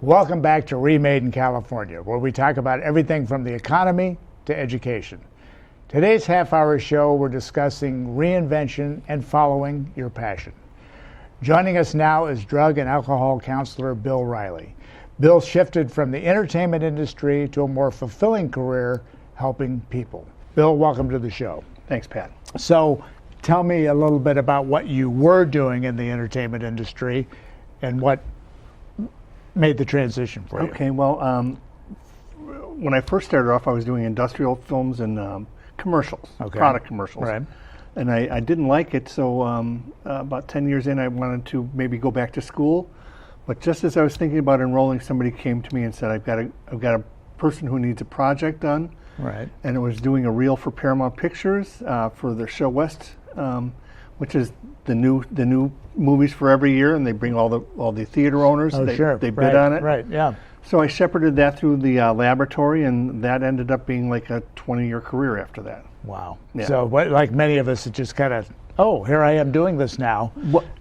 Welcome back to Remade in California, where we talk about everything from the economy to education. Today's half-hour show, we're discussing reinvention and following your passion. Joining us now is drug and alcohol counselor Bill Reilly. Bill shifted from the entertainment industry to a more fulfilling career helping people. Bill, welcome to the show. Thanks, Pat. So tell me a little bit about what you were doing in the entertainment industry and what made the transition for you. Okay, well, when I first started off, I was doing industrial films and commercials, product commercials. Right. And I didn't like it, so about 10 years in, I wanted to maybe go back to school. But just as I was thinking about enrolling, somebody came to me and said, I've got a person who needs a project done. Right. And it was doing a reel for Paramount Pictures for their Show West, which is the new movies for every year, and they bring all the theater owners. Oh, sure. They bid on it. Right, yeah. So I shepherded that through the laboratory, and that ended up being like a 20-year career after that. Wow. Yeah. So like many of us, it just kind of, oh, here I am doing this now.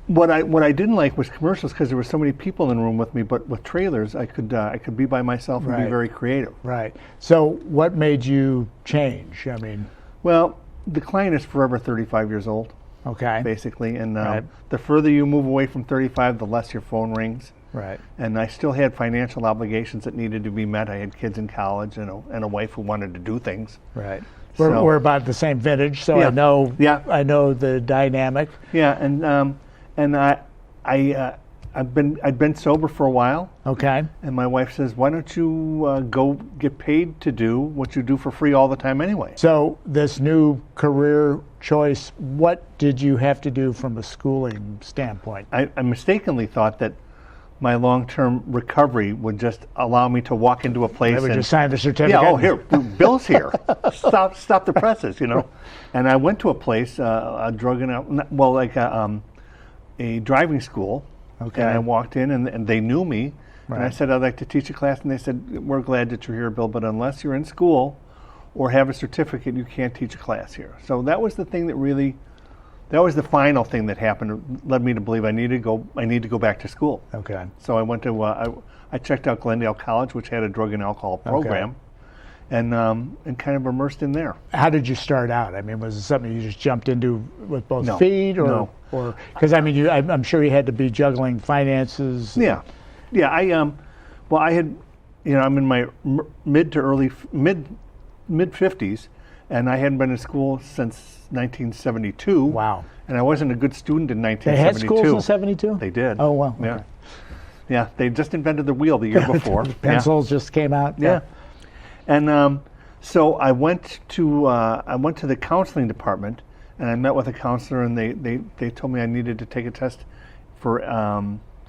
What I didn't like was commercials because there were so many people in the room with me, but with trailers, I could be by myself and be very creative. Right. So what made you change? I mean, well, the client is forever 35 years old. Okay. Basically, and the further you move away from 35, the less your phone rings. Right. And I still had financial obligations that needed to be met. I had kids in college and a wife who wanted to do things. Right. So, we're about the same vintage, so yeah. I know the dynamic. Yeah, and I'd been sober for a while. Okay. And my wife says, why don't you go get paid to do what you do for free all the time anyway? So this new career choice, what did you have to do from a schooling standpoint? I mistakenly thought that my long-term recovery would just allow me to walk into a place I would and just sign the certificate. Yeah, oh, here, Bill's here. Stop the presses, you know. And I went to a place, a drug and a driving school. Okay. And I walked in, and they knew me. Right. And I said, I'd like to teach a class. And they said, we're glad that you're here, Bill, but unless you're in school or have a certificate, you can't teach a class here. So that was the thing that was the final thing that happened, led me to believe I need to go back to school. Okay. So I went to, I checked out Glendale College, which had a drug and alcohol program. And kind of immersed in there. How did you start out? I mean, was it something you just jumped into with both feet, or because I mean, I'm sure you had to be juggling finances. Yeah. I had, I'm in my mid 50s, and I hadn't been in school since 1972. Wow. And I wasn't a good student in 1972. They had schools in 72? They did. Oh wow. Yeah. Okay. Yeah. They just invented the wheel the year before. Pencils just came out. Yeah. And so I went to the counseling department, and I met with a counselor, and they told me I needed to take a test for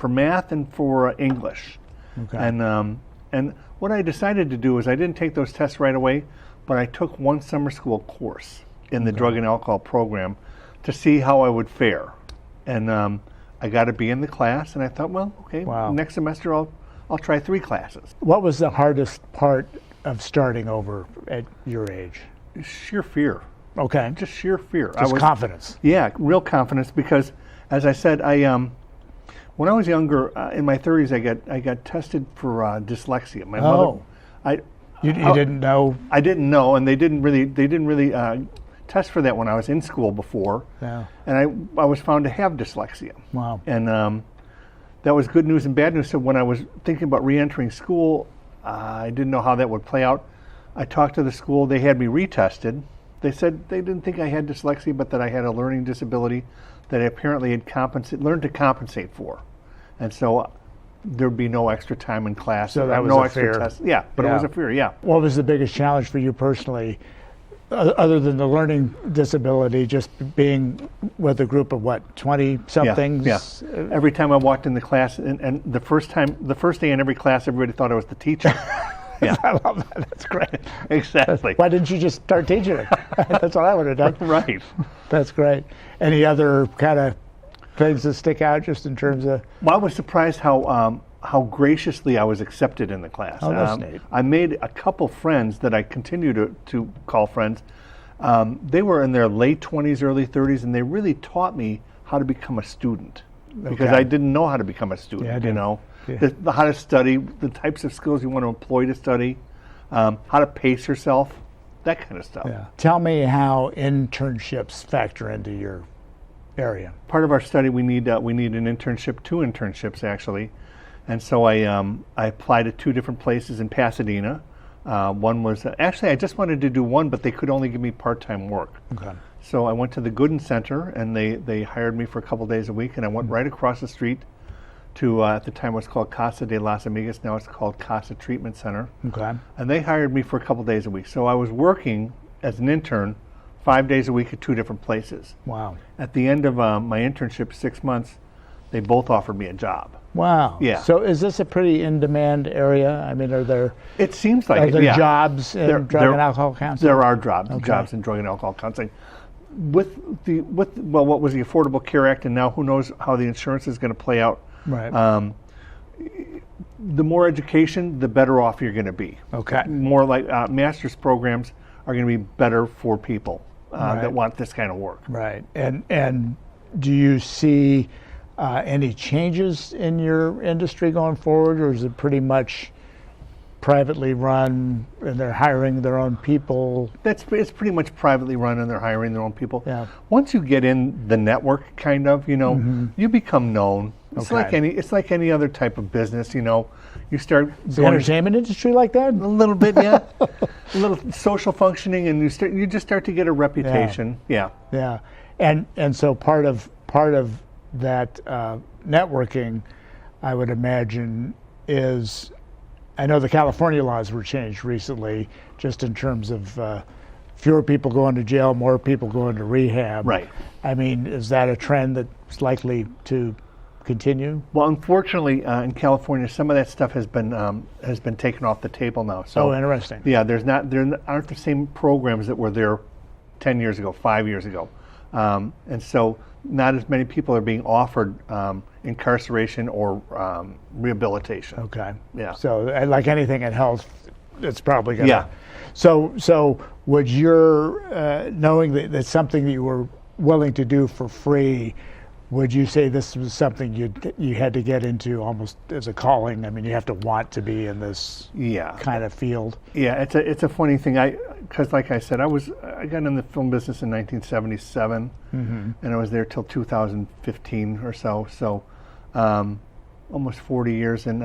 math and for English. Okay. And what I decided to do is I didn't take those tests right away, but I took one summer school course in the drug and alcohol program to see how I would fare. And I got to be in the class, and I thought, well, okay, next semester I'll try 3 classes. What was the hardest part of starting over at your age? Sheer fear. Okay. Just sheer fear. Just confidence. Yeah, real confidence, because as I said, when I was younger, in my 30s, I got tested for dyslexia. My mother. You didn't know? I didn't know, and they didn't really test for that when I was in school before. Yeah. And I was found to have dyslexia. Wow. And that was good news and bad news. So when I was thinking about re-entering school, I didn't know how that would play out. I talked to the school. They had me retested. They said they didn't think I had dyslexia, but that I had a learning disability that I apparently had learned to compensate for. And so there'd be no extra time in class. So that was no a extra fear. tests. Yeah, but it was a fear, yeah. What was the biggest challenge for you personally, other than the learning disability, just being with a group of 20-somethings? Yeah. Every time I walked in the class, and the first day in every class, everybody thought I was the teacher. Yeah. I love that. That's great. Exactly. Why didn't you just start teaching it? That's what I would have done. Right. That's great. Any other kind of things that stick out just in terms of? Well, I was surprised how graciously I was accepted in the class. Oh, that's neat. I made a couple friends that I continue to call friends. They were in their late 20s, early 30s, and they really taught me how to become a student. because I didn't know how to become a student. How to study, the types of skills you want to employ to study, how to pace yourself, that kind of stuff. Yeah. Tell me how internships factor into your area. Part of our study, we need an internship, 2 internships actually, and so I applied to 2 different places in Pasadena. One was actually I just wanted to do one, but they could only give me part-time work. Okay. So I went to the Gooden Center, and they hired me for a couple days a week, and I went right across the street to at the time it was called Casa de las Amigas. Now it's called Casa Treatment Center. Okay. And they hired me for a couple days a week. So I was working as an intern 5 days a week at 2 different places. Wow. At the end of my internship, 6 months, they both offered me a job. Wow. Yeah. So is this a pretty in-demand area? I mean, are there? It seems like are there yeah. jobs in drug and alcohol counseling? There are jobs in drug and alcohol counseling. With what was the Affordable Care Act, and now who knows how the insurance is going to play out. Right. The more education, the better off you're going to be. Okay. More like master's programs are going to be better for people that want this kind of work. Right. And do you see any changes in your industry going forward, or is it pretty much privately run and they're hiring their own people? It's pretty much privately run and they're hiring their own people. Yeah. Once you get in the network, kind of, you become known. It's like any other type of business, You start the entertainment industry like that? A little bit, yeah. A little social functioning, and you just start to get a reputation. Yeah. Yeah. And so part of that networking, I would imagine, is, I know the California laws were changed recently, just in terms of fewer people going to jail, more people going to rehab. Right. I mean, is that a trend that's likely to continue? Well, unfortunately, in California, some of that stuff has been taken off the table now. So, interesting. Yeah, there aren't the same programs that were there 10 years ago, 5 years ago, and so not as many people are being offered incarceration or rehabilitation. Okay. Yeah. So, like anything in health, it's probably going to. Yeah. So would your knowing that that's something that you were willing to do for free, would you say this was something you had to get into almost as a calling? I mean, you have to want to be in this kind of field. Yeah, it's a funny thing. Because like I said, I got in the film business in 1977, and I was there till 2015 or so. So almost 40 years, and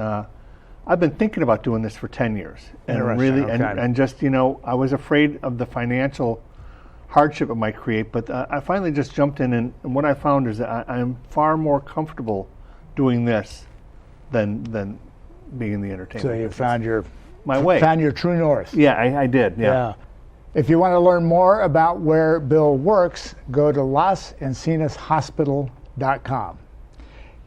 I've been thinking about doing this for 10 years. And really, and just I was afraid of the financial hardship it might create, but I finally just jumped in, and what I found is that I'm far more comfortable doing this than being in the entertainment. So you found my way. Found your true north. Yeah, I did. Yeah. If you want to learn more about where Bill works, go to LasEncinosHospital.com.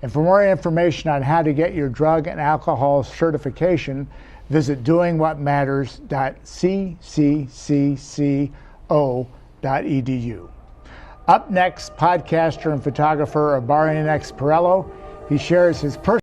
And for more information on how to get your drug and alcohol certification, visit doingwhatmatters.cccco.edu. Up next, podcaster and photographer Abarian X Perello. He shares his personal